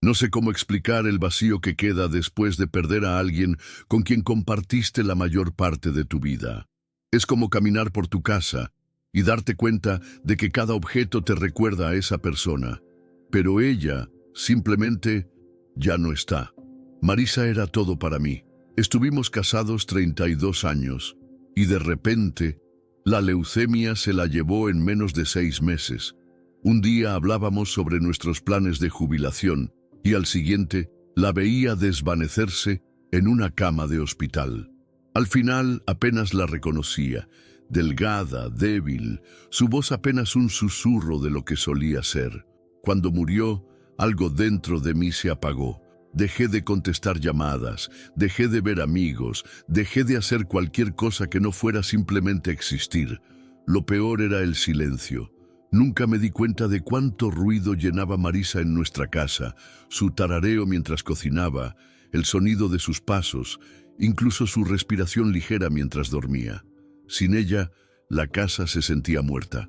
No sé cómo explicar el vacío que queda después de perder a alguien con quien compartiste la mayor parte de tu vida. Es como caminar por tu casa y darte cuenta de que cada objeto te recuerda a esa persona, pero ella simplemente ya no está. Marisa era todo para mí. Estuvimos casados 32 años y de repente la leucemia se la llevó en menos de 6 meses. Un día hablábamos sobre nuestros planes de jubilación y al siguiente la veía desvanecerse en una cama de hospital. Al final apenas la reconocía, delgada, débil, su voz apenas un susurro de lo que solía ser. Cuando murió, algo dentro de mí se apagó. Dejé de contestar llamadas, dejé de ver amigos, dejé de hacer cualquier cosa que no fuera simplemente existir. Lo peor era el silencio. Nunca me di cuenta de cuánto ruido llenaba Marisa en nuestra casa, su tarareo mientras cocinaba, el sonido de sus pasos, incluso su respiración ligera mientras dormía. Sin ella, la casa se sentía muerta.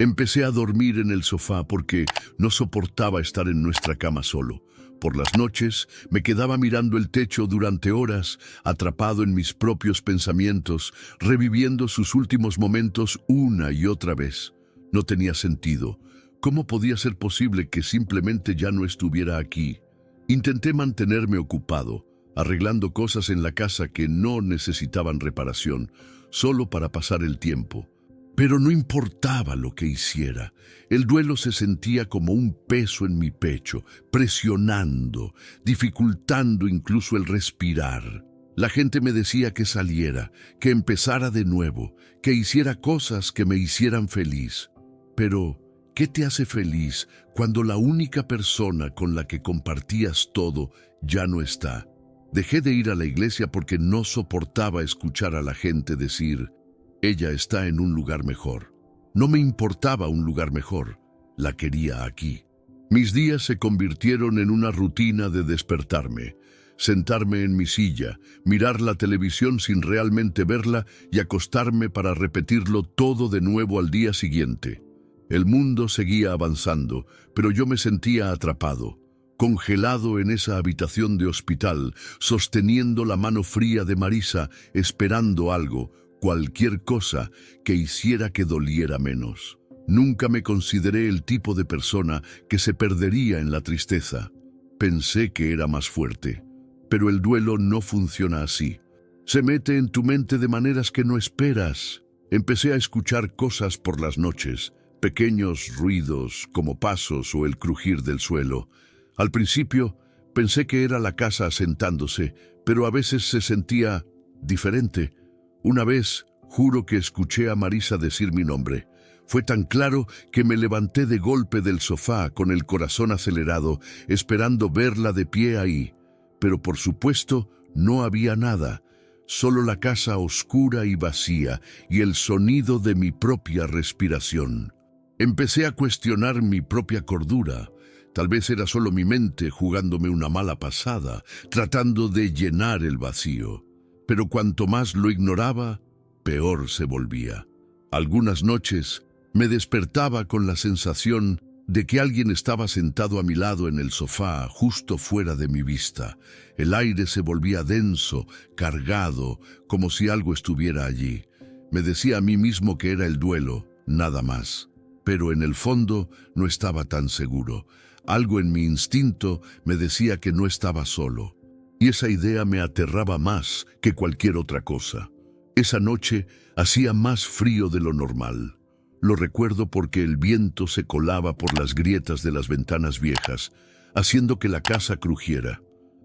Empecé a dormir en el sofá porque no soportaba estar en nuestra cama solo. Por las noches me quedaba mirando el techo durante horas, atrapado en mis propios pensamientos, reviviendo sus últimos momentos una y otra vez. No tenía sentido. ¿Cómo podía ser posible que simplemente ya no estuviera aquí? Intenté mantenerme ocupado, arreglando cosas en la casa que no necesitaban reparación, solo para pasar el tiempo. Pero no importaba lo que hiciera, el duelo se sentía como un peso en mi pecho, presionando, dificultando incluso el respirar. La gente me decía que saliera, que empezara de nuevo, que hiciera cosas que me hicieran feliz. Pero, ¿qué te hace feliz cuando la única persona con la que compartías todo ya no está? Dejé de ir a la iglesia porque no soportaba escuchar a la gente decir: ella está en un lugar mejor. No me importaba un lugar mejor, la quería aquí. Mis días se convirtieron en una rutina de despertarme, sentarme en mi silla, mirar la televisión sin realmente verla y acostarme para repetirlo todo de nuevo al día siguiente. El mundo seguía avanzando, pero yo me sentía atrapado, congelado en esa habitación de hospital, sosteniendo la mano fría de Marisa, esperando algo, cualquier cosa que hiciera que doliera menos. Nunca me consideré el tipo de persona que se perdería en la tristeza. Pensé que era más fuerte, pero el duelo no funciona así. Se mete en tu mente de maneras que no esperas. Empecé a escuchar cosas por las noches, pequeños ruidos como pasos o el crujir del suelo. Al principio pensé que era la casa asentándose, pero a veces se sentía diferente. Una vez, juro que escuché a Marisa decir mi nombre. Fue tan claro que me levanté de golpe del sofá con el corazón acelerado, esperando verla de pie ahí. Pero por supuesto, no había nada. Solo la casa oscura y vacía y el sonido de mi propia respiración. Empecé a cuestionar mi propia cordura. Tal vez era solo mi mente jugándome una mala pasada, tratando de llenar el vacío. Pero cuanto más lo ignoraba, peor se volvía. Algunas noches me despertaba con la sensación de que alguien estaba sentado a mi lado en el sofá, justo fuera de mi vista. El aire se volvía denso, cargado, como si algo estuviera allí. Me decía a mí mismo que era el duelo, nada más. Pero en el fondo no estaba tan seguro. Algo en mi instinto me decía que no estaba solo. Y esa idea me aterraba más que cualquier otra cosa. Esa noche hacía más frío de lo normal. Lo recuerdo porque el viento se colaba por las grietas de las ventanas viejas, haciendo que la casa crujiera.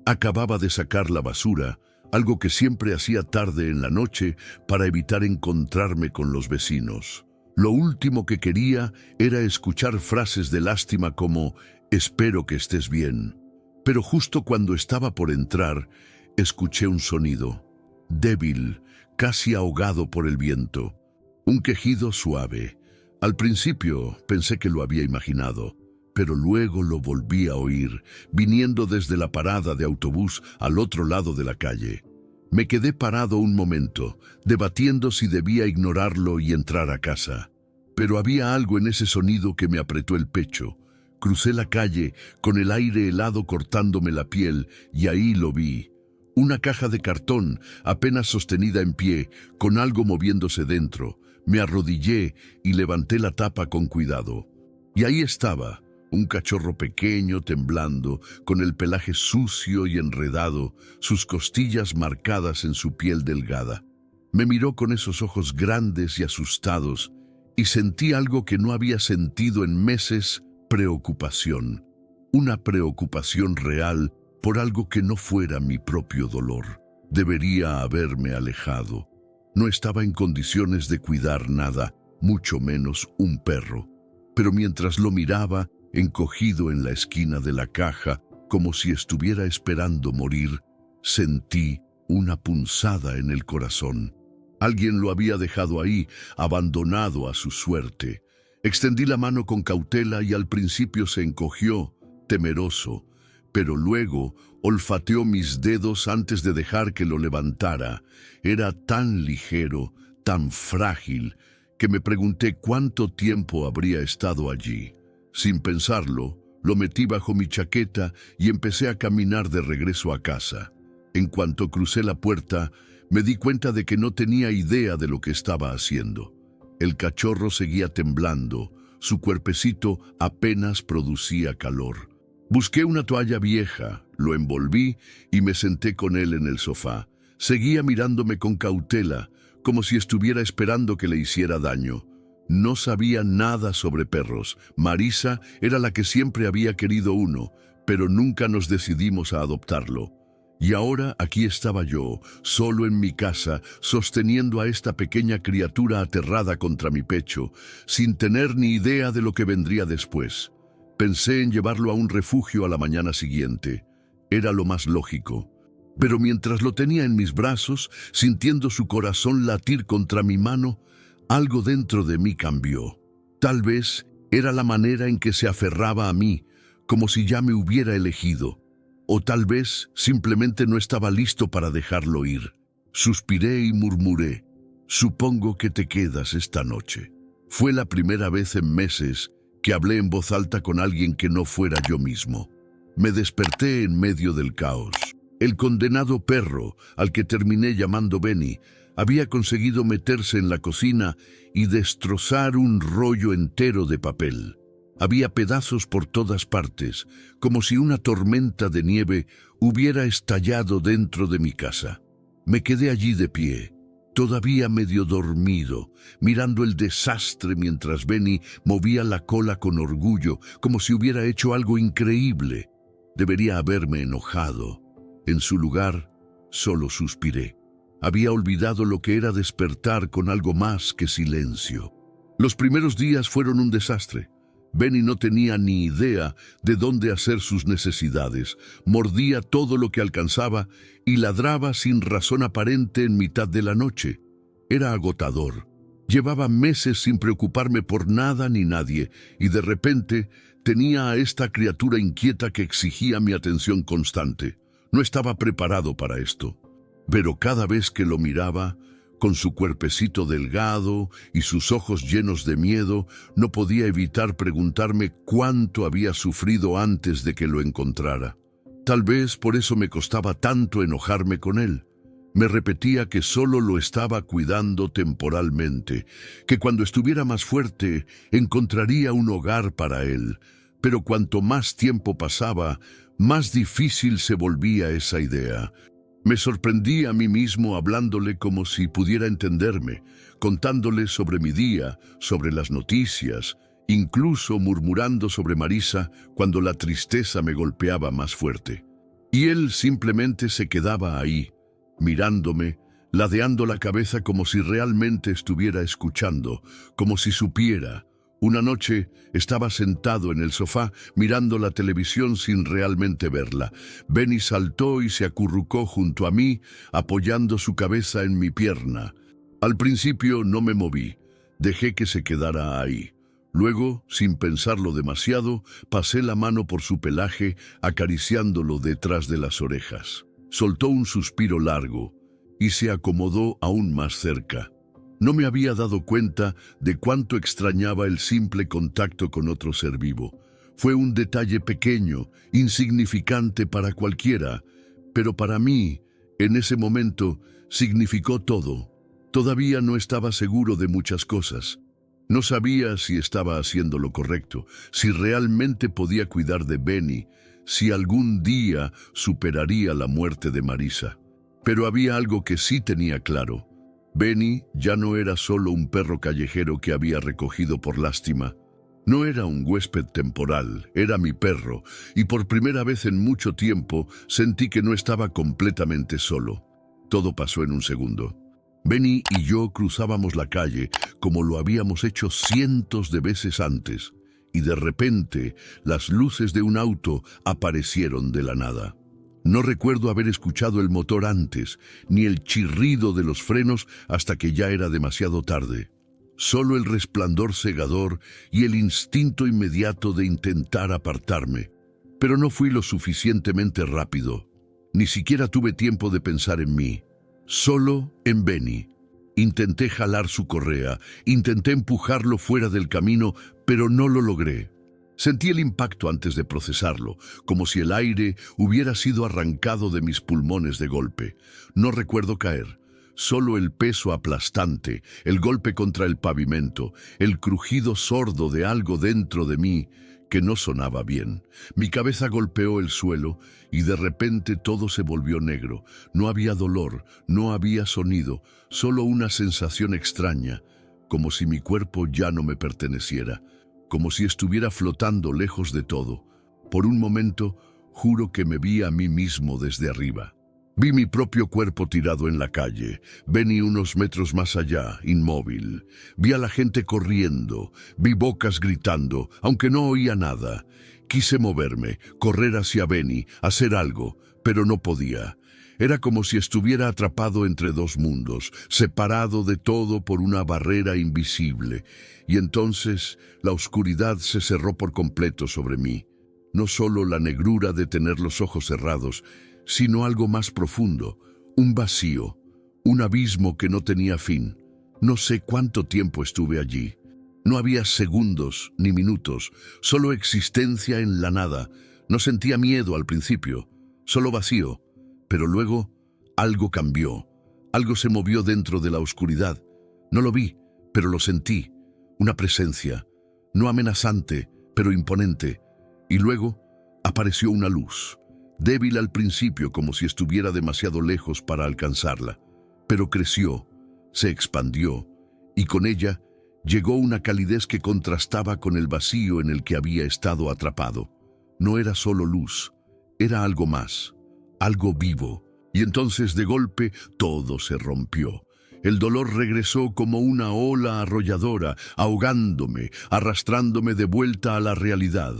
Acababa de sacar la basura, algo que siempre hacía tarde en la noche para evitar encontrarme con los vecinos. Lo último que quería era escuchar frases de lástima como «espero que estés bien». Pero justo cuando estaba por entrar, escuché un sonido, débil, casi ahogado por el viento. Un quejido suave. Al principio pensé que lo había imaginado, pero luego lo volví a oír, viniendo desde la parada de autobús al otro lado de la calle. Me quedé parado un momento, debatiendo si debía ignorarlo y entrar a casa. Pero había algo en ese sonido que me apretó el pecho, Crucé la calle con el aire helado cortándome la piel y ahí lo vi. Una caja de cartón apenas sostenida en pie, con algo moviéndose dentro. Me arrodillé y levanté la tapa con cuidado. Y ahí estaba, un cachorro pequeño temblando, con el pelaje sucio y enredado, sus costillas marcadas en su piel delgada. Me miró con esos ojos grandes y asustados, y sentí algo que no había sentido en meses: preocupación. Una preocupación real por algo que no fuera mi propio dolor. Debería haberme alejado. No estaba en condiciones de cuidar nada, mucho menos un perro. Pero mientras lo miraba, encogido en la esquina de la caja, como si estuviera esperando morir, sentí una punzada en el corazón. Alguien lo había dejado ahí, abandonado a su suerte. Extendí la mano con cautela y al principio se encogió, temeroso, pero luego olfateó mis dedos antes de dejar que lo levantara. Era tan ligero, tan frágil, que me pregunté cuánto tiempo habría estado allí. Sin pensarlo, lo metí bajo mi chaqueta y empecé a caminar de regreso a casa. En cuanto crucé la puerta, me di cuenta de que no tenía idea de lo que estaba haciendo. El cachorro seguía temblando, su cuerpecito apenas producía calor. Busqué una toalla vieja, lo envolví y me senté con él en el sofá. Seguía mirándome con cautela, como si estuviera esperando que le hiciera daño. No sabía nada sobre perros. Marisa era la que siempre había querido uno, pero nunca nos decidimos a adoptarlo. Y ahora aquí estaba yo, solo en mi casa, sosteniendo a esta pequeña criatura aterrada contra mi pecho, sin tener ni idea de lo que vendría después. Pensé en llevarlo a un refugio a la mañana siguiente. Era lo más lógico. Pero mientras lo tenía en mis brazos, sintiendo su corazón latir contra mi mano, algo dentro de mí cambió. Tal vez era la manera en que se aferraba a mí, como si ya me hubiera elegido. O tal vez simplemente no estaba listo para dejarlo ir. Suspiré y murmuré: «Supongo que te quedas esta noche». Fue la primera vez en meses que hablé en voz alta con alguien que no fuera yo mismo. Me desperté en medio del caos. El condenado perro, al que terminé llamando Benny, había conseguido meterse en la cocina y destrozar un rollo entero de papel. Había pedazos por todas partes, como si una tormenta de nieve hubiera estallado dentro de mi casa. Me quedé allí de pie, todavía medio dormido, mirando el desastre mientras Benny movía la cola con orgullo, como si hubiera hecho algo increíble. Debería haberme enojado. En su lugar, solo suspiré. Había olvidado lo que era despertar con algo más que silencio. Los primeros días fueron un desastre. Benny no tenía ni idea de dónde hacer sus necesidades. Mordía todo lo que alcanzaba y ladraba sin razón aparente en mitad de la noche. Era agotador. Llevaba meses sin preocuparme por nada ni nadie, y de repente tenía a esta criatura inquieta que exigía mi atención constante. No estaba preparado para esto. Pero cada vez que lo miraba, con su cuerpecito delgado y sus ojos llenos de miedo, no podía evitar preguntarme cuánto había sufrido antes de que lo encontrara. Tal vez por eso me costaba tanto enojarme con él. Me repetía que solo lo estaba cuidando temporalmente, que cuando estuviera más fuerte encontraría un hogar para él. Pero cuanto más tiempo pasaba, más difícil se volvía esa idea. Me sorprendí a mí mismo hablándole como si pudiera entenderme, contándole sobre mi día, sobre las noticias, incluso murmurando sobre Marisa cuando la tristeza me golpeaba más fuerte. Y él simplemente se quedaba ahí, mirándome, ladeando la cabeza como si realmente estuviera escuchando, como si supiera. Una noche estaba sentado en el sofá mirando la televisión sin realmente verla. Benny saltó y se acurrucó junto a mí, apoyando su cabeza en mi pierna. Al principio no me moví, dejé que se quedara ahí. Luego, sin pensarlo demasiado, pasé la mano por su pelaje, acariciándolo detrás de las orejas. Soltó un suspiro largo y se acomodó aún más cerca. No me había dado cuenta de cuánto extrañaba el simple contacto con otro ser vivo. Fue un detalle pequeño, insignificante para cualquiera, pero para mí, en ese momento, significó todo. Todavía no estaba seguro de muchas cosas. No sabía si estaba haciendo lo correcto, si realmente podía cuidar de Benny, si algún día superaría la muerte de Marisa. Pero había algo que sí tenía claro. Benny ya no era solo un perro callejero que había recogido por lástima. No era un huésped temporal, era mi perro, y por primera vez en mucho tiempo sentí que no estaba completamente solo. Todo pasó en un segundo. Benny y yo cruzábamos la calle como lo habíamos hecho cientos de veces antes, y de repente las luces de un auto aparecieron de la nada. No recuerdo haber escuchado el motor antes, ni el chirrido de los frenos hasta que ya era demasiado tarde. Solo el resplandor cegador y el instinto inmediato de intentar apartarme. Pero no fui lo suficientemente rápido. Ni siquiera tuve tiempo de pensar en mí. Solo en Benny. Intenté jalar su correa, intenté empujarlo fuera del camino, pero no lo logré. Sentí el impacto antes de procesarlo, como si el aire hubiera sido arrancado de mis pulmones de golpe. No recuerdo caer. Solo el peso aplastante, el golpe contra el pavimento, el crujido sordo de algo dentro de mí que no sonaba bien. Mi cabeza golpeó el suelo y de repente todo se volvió negro. No había dolor, no había sonido, solo una sensación extraña, como si mi cuerpo ya no me perteneciera, como si estuviera flotando lejos de todo. Por un momento, juro que me vi a mí mismo desde arriba. Vi mi propio cuerpo tirado en la calle. Benny unos metros más allá, inmóvil. Vi a la gente corriendo. Vi bocas gritando, aunque no oía nada. Quise moverme, correr hacia Benny, hacer algo, pero no podía. Era como si estuviera atrapado entre dos mundos, separado de todo por una barrera invisible. Y entonces la oscuridad se cerró por completo sobre mí. No solo la negrura de tener los ojos cerrados, sino algo más profundo, un vacío, un abismo que no tenía fin. No sé cuánto tiempo estuve allí. No había segundos ni minutos, solo existencia en la nada. No sentía miedo al principio, solo vacío. Pero luego algo cambió, algo se movió dentro de la oscuridad. No lo vi, pero lo sentí, una presencia, no amenazante, pero imponente. Y luego apareció una luz. Débil al principio, como si estuviera demasiado lejos para alcanzarla, pero creció, se expandió, y con ella llegó una calidez que contrastaba con el vacío en el que había estado atrapado. No era solo luz, era algo más, algo vivo, y entonces de golpe todo se rompió. El dolor regresó como una ola arrolladora, ahogándome, arrastrándome de vuelta a la realidad.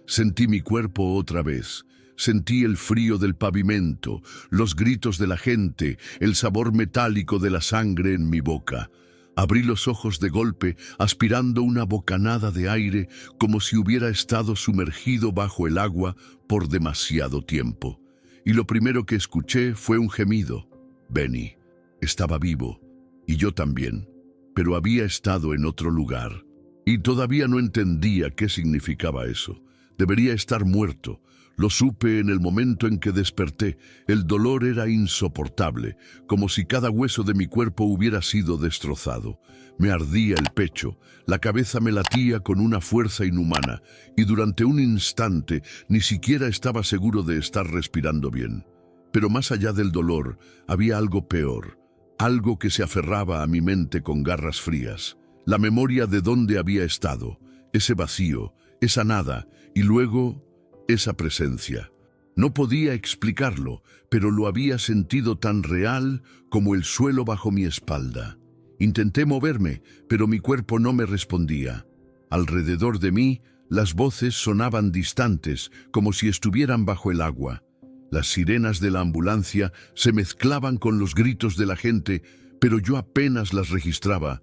Sentí mi cuerpo otra vez. Sentí el frío del pavimento, los gritos de la gente, el sabor metálico de la sangre en mi boca. Abrí los ojos de golpe, aspirando una bocanada de aire, como si hubiera estado sumergido bajo el agua por demasiado tiempo. Y lo primero que escuché fue un gemido. Benny estaba vivo, y yo también, pero había estado en otro lugar. Y todavía no entendía qué significaba eso. Debería estar muerto. Lo supe en el momento en que desperté. El dolor era insoportable, como si cada hueso de mi cuerpo hubiera sido destrozado. Me ardía el pecho, la cabeza me latía con una fuerza inhumana, y durante un instante ni siquiera estaba seguro de estar respirando bien. Pero más allá del dolor, había algo peor, algo que se aferraba a mi mente con garras frías. La memoria de dónde había estado, ese vacío, esa nada, y luego esa presencia. No podía explicarlo, pero lo había sentido tan real como el suelo bajo mi espalda. Intenté moverme, pero mi cuerpo no me respondía. Alrededor de mí, las voces sonaban distantes, como si estuvieran bajo el agua. Las sirenas de la ambulancia se mezclaban con los gritos de la gente, pero yo apenas las registraba.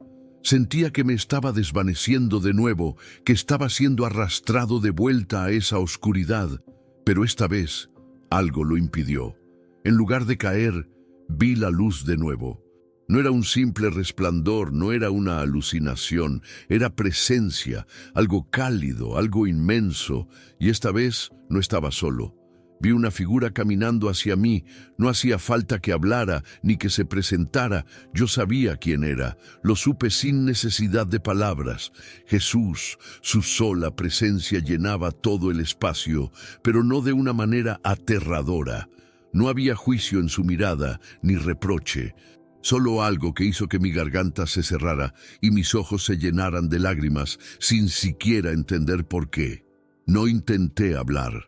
Sentía que me estaba desvaneciendo de nuevo, que estaba siendo arrastrado de vuelta a esa oscuridad, pero esta vez, algo lo impidió. En lugar de caer, vi la luz de nuevo. No era un simple resplandor, no era una alucinación, era presencia, algo cálido, algo inmenso, y esta vez no estaba solo. Vi una figura caminando hacia mí, no hacía falta que hablara ni que se presentara, yo sabía quién era, lo supe sin necesidad de palabras. Jesús, su sola presencia llenaba todo el espacio, pero no de una manera aterradora. No había juicio en su mirada, ni reproche. Solo algo que hizo que mi garganta se cerrara y mis ojos se llenaran de lágrimas sin siquiera entender por qué. No intenté hablar,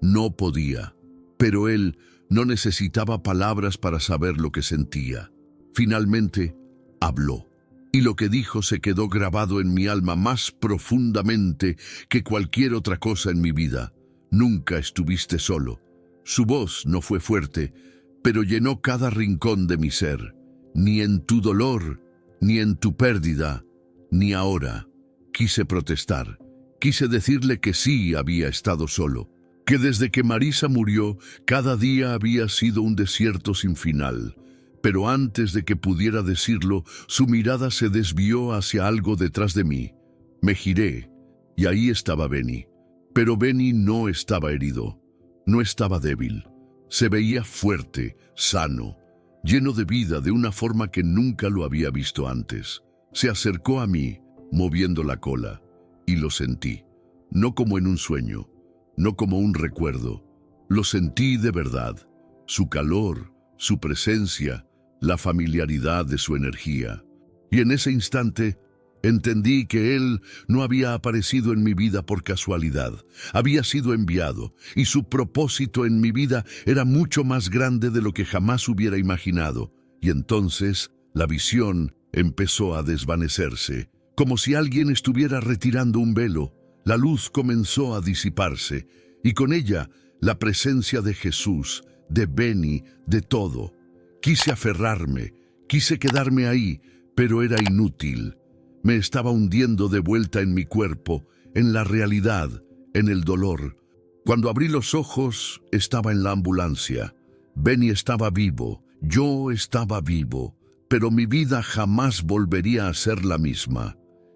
no podía, pero él no necesitaba palabras para saber lo que sentía. Finalmente, habló, y lo que dijo se quedó grabado en mi alma más profundamente que cualquier otra cosa en mi vida. Nunca estuviste solo. Su voz no fue fuerte, pero llenó cada rincón de mi ser. Ni en tu dolor, ni en tu pérdida, ni ahora. Quise protestar. Quise decirle que sí había estado solo, que desde que Marisa murió, cada día había sido un desierto sin final. Pero antes de que pudiera decirlo, su mirada se desvió hacia algo detrás de mí. Me giré, y ahí estaba Benny. Pero Benny no estaba herido, no estaba débil. Se veía fuerte, sano, lleno de vida de una forma que nunca lo había visto antes. Se acercó a mí, moviendo la cola, y lo sentí. No como en un sueño, no como un recuerdo. Lo sentí de verdad. Su calor, su presencia, la familiaridad de su energía. Y en ese instante entendí que él no había aparecido en mi vida por casualidad. Había sido enviado, y su propósito en mi vida era mucho más grande de lo que jamás hubiera imaginado. Y entonces la visión empezó a desvanecerse, como si alguien estuviera retirando un velo. La luz comenzó a disiparse, y con ella la presencia de Jesús, de Benny, de todo. Quise aferrarme, quise quedarme ahí, pero era inútil. Me estaba hundiendo de vuelta en mi cuerpo, en la realidad, en el dolor. Cuando abrí los ojos, estaba en la ambulancia. Benny estaba vivo, yo estaba vivo, pero mi vida jamás volvería a ser la misma.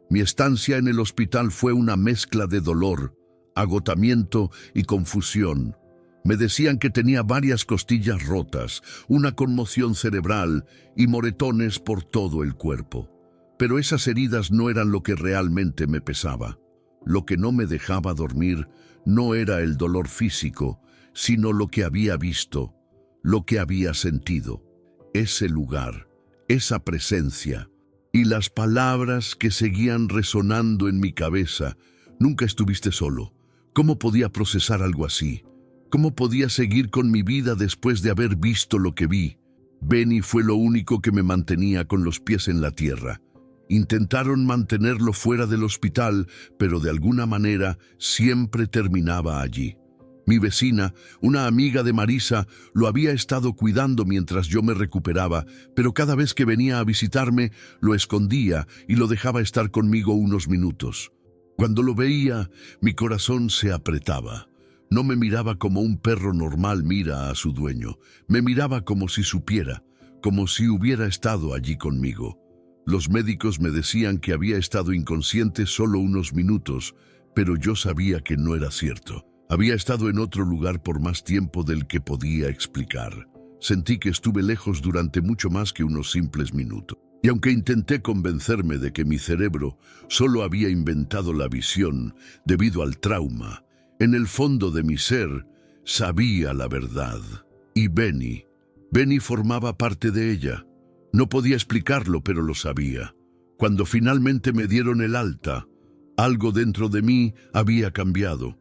Mi estancia en el hospital fue una mezcla de dolor, agotamiento y confusión. Me decían que tenía varias costillas rotas, una conmoción cerebral y moretones por todo el cuerpo. Pero esas heridas no eran lo que realmente me pesaba. Lo que no me dejaba dormir no era el dolor físico, sino lo que había visto, lo que había sentido. Ese lugar, esa presencia y las palabras que seguían resonando en mi cabeza. Nunca estuviste solo. ¿Cómo podía procesar algo así? ¿Cómo podía seguir con mi vida después de haber visto lo que vi? Benny fue lo único que me mantenía con los pies en la tierra. Intentaron mantenerlo fuera del hospital, pero de alguna manera siempre terminaba allí. Mi vecina, una amiga de Marisa, lo había estado cuidando mientras yo me recuperaba, pero cada vez que venía a visitarme, lo escondía y lo dejaba estar conmigo unos minutos. Cuando lo veía, mi corazón se apretaba. No me miraba como un perro normal mira a su dueño. Me miraba como si supiera, como si hubiera estado allí conmigo. Los médicos me decían que había estado inconsciente solo unos minutos, pero yo sabía que no era cierto. Había estado en otro lugar por más tiempo del que podía explicar. Sentí que estuve lejos durante mucho más que unos simples minutos. Y aunque intenté convencerme de que mi cerebro solo había inventado la visión debido al trauma, en el fondo de mi ser sabía la verdad. Y Benny formaba parte de ella. No podía explicarlo, pero lo sabía. Cuando finalmente me dieron el alta, algo dentro de mí había cambiado.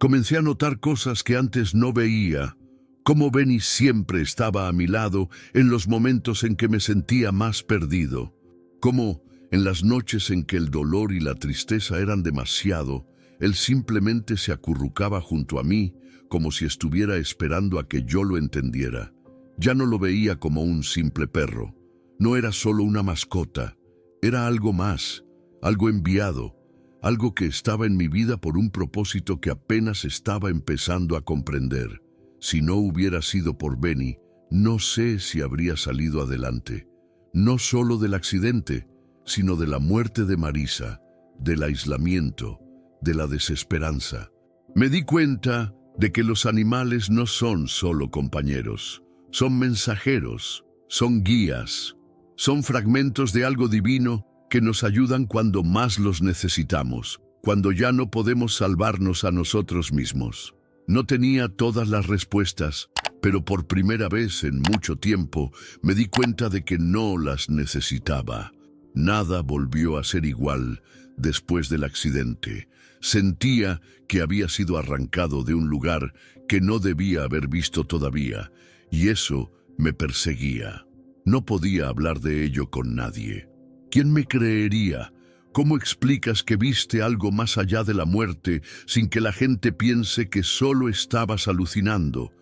Comencé a notar cosas que antes no veía, cómo Benny siempre estaba a mi lado en los momentos en que me sentía más perdido, cómo en las noches en que el dolor y la tristeza eran demasiado, él simplemente se acurrucaba junto a mí como si estuviera esperando a que yo lo entendiera. Ya no lo veía como un simple perro. No era solo una mascota, era algo más, algo enviado, algo que estaba en mi vida por un propósito que apenas estaba empezando a comprender. Si no hubiera sido por Benny, no sé si habría salido adelante. no solo del accidente, sino de la muerte de Marisa, del aislamiento, de la desesperanza. Me di cuenta de que los animales no son solo compañeros, son mensajeros, son guías, son fragmentos de algo divino que nos ayudan cuando más los necesitamos, cuando ya no podemos salvarnos a nosotros mismos. No tenía todas las respuestas, pero por primera vez en mucho tiempo me di cuenta de que no las necesitaba. Nada volvió a ser igual después del accidente. Sentía que había sido arrancado de un lugar que no debía haber visto todavía, y eso me perseguía. No podía hablar de ello con nadie. ¿Quién me creería? ¿Cómo explicas que viste algo más allá de la muerte sin que la gente piense que solo estabas alucinando?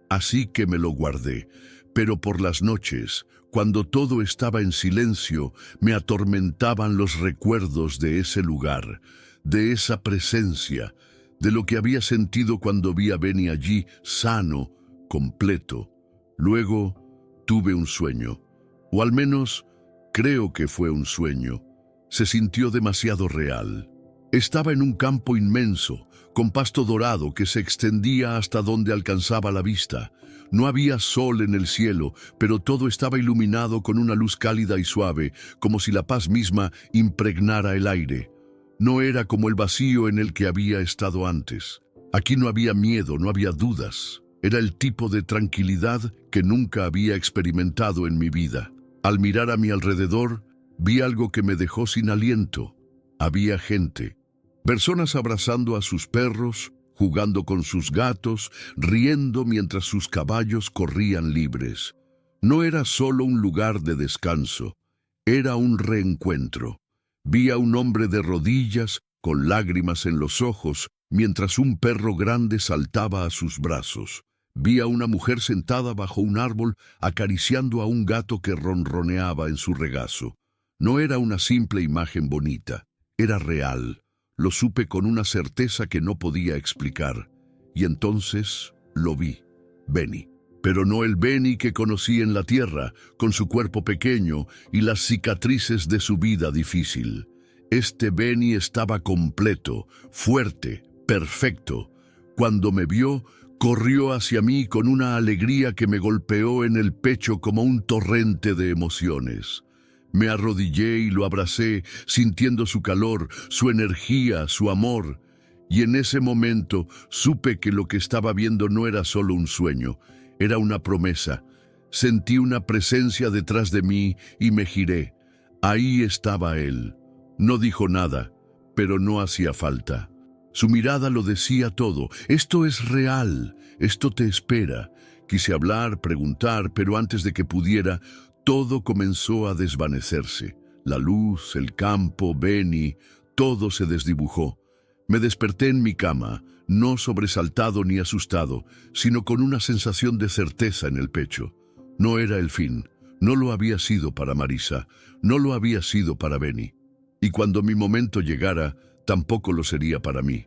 Así que me lo guardé, pero por las noches, cuando todo estaba en silencio, me atormentaban los recuerdos de ese lugar, de esa presencia, de lo que había sentido cuando vi a Benny allí, sano, completo. Luego tuve un sueño, o al menos creo que fue un sueño. Se sintió demasiado real. Estaba en un campo inmenso, con pasto dorado que se extendía hasta donde alcanzaba la vista. No había sol en el cielo, pero todo estaba iluminado con una luz cálida y suave, como si la paz misma impregnara el aire. No era como el vacío en el que había estado antes. Aquí no había miedo, no había dudas. Era el tipo de tranquilidad que nunca había experimentado en mi vida. Al mirar a mi alrededor, vi algo que me dejó sin aliento. Había gente, personas abrazando a sus perros, jugando con sus gatos, riendo mientras sus caballos corrían libres. No era solo un lugar de descanso, era un reencuentro. Vi a un hombre de rodillas, con lágrimas en los ojos, mientras un perro grande saltaba a sus brazos. Vi a una mujer sentada bajo un árbol, acariciando a un gato que ronroneaba en su regazo. No era una simple imagen bonita, era real. Lo supe con una certeza que no podía explicar. Y entonces lo vi, Benny. Pero no el Benny que conocí en la tierra, con su cuerpo pequeño y las cicatrices de su vida difícil. Este Benny estaba completo, fuerte, perfecto. Cuando me vio, corrió hacia mí con una alegría que me golpeó en el pecho como un torrente de emociones. Me arrodillé y lo abracé, sintiendo su calor, su energía, su amor. Y en ese momento supe que lo que estaba viendo no era solo un sueño, era una promesa. Sentí una presencia detrás de mí y me giré. Ahí estaba él. No dijo nada, pero no hacía falta. Su mirada lo decía todo. Esto es real, esto te espera. Quise hablar, preguntar, pero antes de que pudiera, todo comenzó a desvanecerse. La luz, el campo, Benny, todo se desdibujó. Me desperté en mi cama, no sobresaltado ni asustado, sino con una sensación de certeza en el pecho. No era el fin, no lo había sido para Marisa, no lo había sido para Benny. Y cuando mi momento llegara, tampoco lo sería para mí.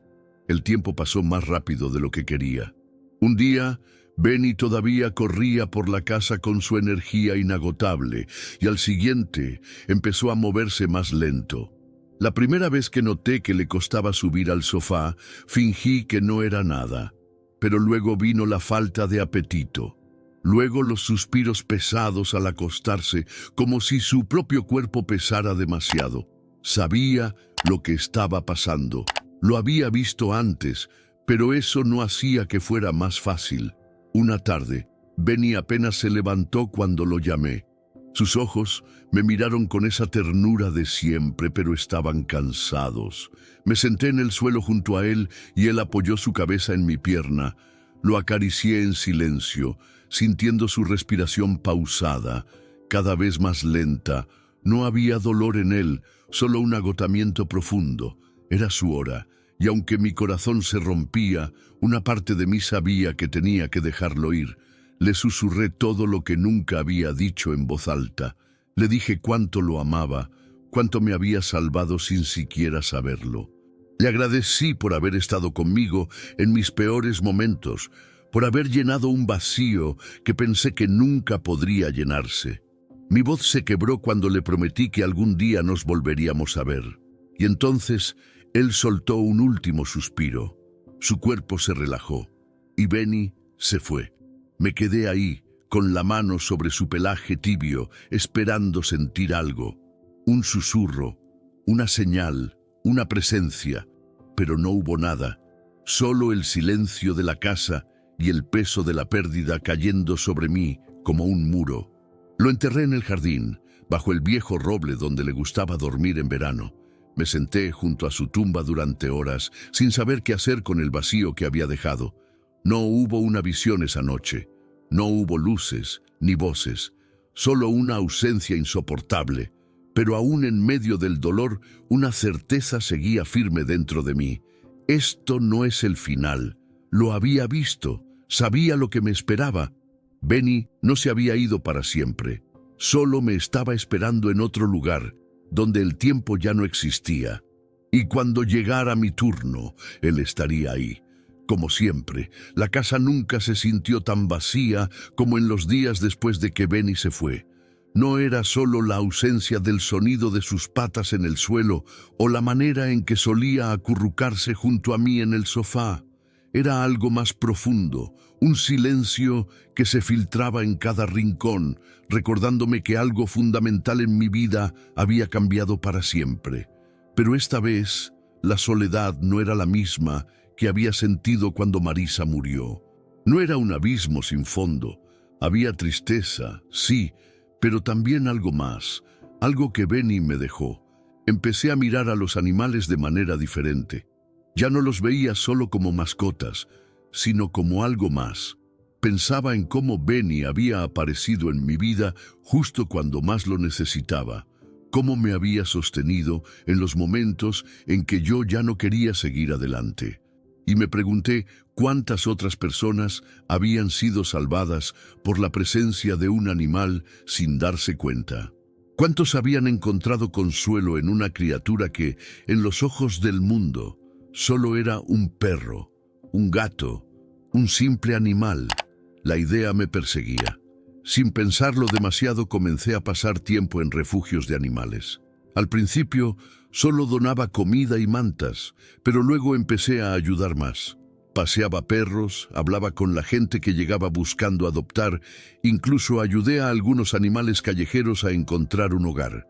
El tiempo pasó más rápido de lo que quería. Un día, Benny todavía corría por la casa con su energía inagotable, y al siguiente empezó a moverse más lento. La primera vez que noté que le costaba subir al sofá, fingí que no era nada. Pero luego vino la falta de apetito. Luego los suspiros pesados al acostarse, como si su propio cuerpo pesara demasiado. Sabía lo que estaba pasando. Lo había visto antes, pero eso no hacía que fuera más fácil. Una tarde, Benny apenas se levantó cuando lo llamé. Sus ojos me miraron con esa ternura de siempre, pero estaban cansados. Me senté en el suelo junto a él y él apoyó su cabeza en mi pierna. Lo acaricié en silencio, sintiendo su respiración pausada, cada vez más lenta. No había dolor en él, solo un agotamiento profundo. Era su hora, y aunque mi corazón se rompía, una parte de mí sabía que tenía que dejarlo ir. Le susurré todo lo que nunca había dicho en voz alta. Le dije cuánto lo amaba, cuánto me había salvado sin siquiera saberlo. Le agradecí por haber estado conmigo en mis peores momentos, por haber llenado un vacío que pensé que nunca podría llenarse. Mi voz se quebró cuando le prometí que algún día nos volveríamos a ver. Y entonces él soltó un último suspiro. Su cuerpo se relajó y Benny se fue. Me quedé ahí, con la mano sobre su pelaje tibio, esperando sentir algo. Un susurro, una señal, una presencia. Pero no hubo nada. Solo el silencio de la casa y el peso de la pérdida cayendo sobre mí como un muro. Lo enterré en el jardín, bajo el viejo roble donde le gustaba dormir en verano. Me senté junto a su tumba durante horas, sin saber qué hacer con el vacío que había dejado. No hubo una visión esa noche. No hubo luces ni voces, solo una ausencia insoportable. Pero aún en medio del dolor, una certeza seguía firme dentro de mí. Esto no es el final. Lo había visto, sabía lo que me esperaba. Benny no se había ido para siempre. Solo me estaba esperando en otro lugar, donde el tiempo ya no existía. Y cuando llegara mi turno, él estaría ahí. Como siempre, la casa nunca se sintió tan vacía como en los días después de que Benny se fue. No era solo la ausencia del sonido de sus patas en el suelo o la manera en que solía acurrucarse junto a mí en el sofá. Era algo más profundo, un silencio que se filtraba en cada rincón, recordándome que algo fundamental en mi vida había cambiado para siempre. Pero esta vez, la soledad no era la misma que había sentido cuando Marisa murió. No era un abismo sin fondo. Había tristeza, sí, pero también algo más, algo que Benny me dejó. Empecé a mirar a los animales de manera diferente. Ya no los veía solo como mascotas, sino como algo más. Pensaba en cómo Benny había aparecido en mi vida justo cuando más lo necesitaba, cómo me había sostenido en los momentos en que yo ya no quería seguir adelante. Y me pregunté cuántas otras personas habían sido salvadas por la presencia de un animal sin darse cuenta. ¿Cuántos habían encontrado consuelo en una criatura que, en los ojos del mundo, solo era un perro, un gato, un simple animal? La idea me perseguía. Sin pensarlo demasiado, comencé a pasar tiempo en refugios de animales. Al principio, solo donaba comida y mantas, pero luego empecé a ayudar más. Paseaba perros, hablaba con la gente que llegaba buscando adoptar, incluso ayudé a algunos animales callejeros a encontrar un hogar.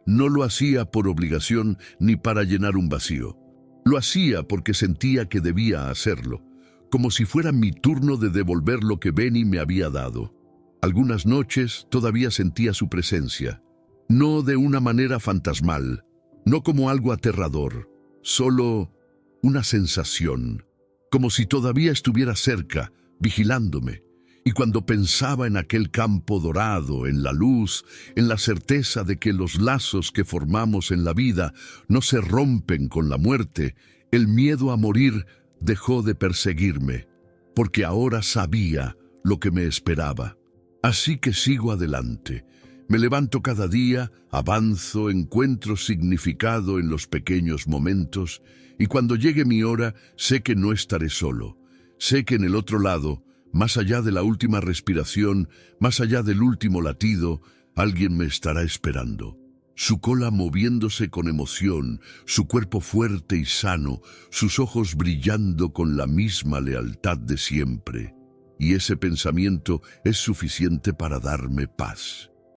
No lo hacía por obligación ni para llenar un vacío. Lo hacía porque sentía que debía hacerlo, como si fuera mi turno de devolver lo que Benny me había dado. Algunas noches todavía sentía su presencia, no de una manera fantasmal, no como algo aterrador, solo una sensación, como si todavía estuviera cerca, vigilándome. Y cuando pensaba en aquel campo dorado, en la luz, en la certeza de que los lazos que formamos en la vida no se rompen con la muerte, el miedo a morir dejó de perseguirme, porque ahora sabía lo que me esperaba. Así que sigo adelante. Me levanto cada día, avanzo, encuentro significado en los pequeños momentos, y cuando llegue mi hora, sé que no estaré solo. Sé que en el otro lado, más allá de la última respiración, más allá del último latido, alguien me estará esperando. Su cola moviéndose con emoción, su cuerpo fuerte y sano, sus ojos brillando con la misma lealtad de siempre. Y ese pensamiento es suficiente para darme paz.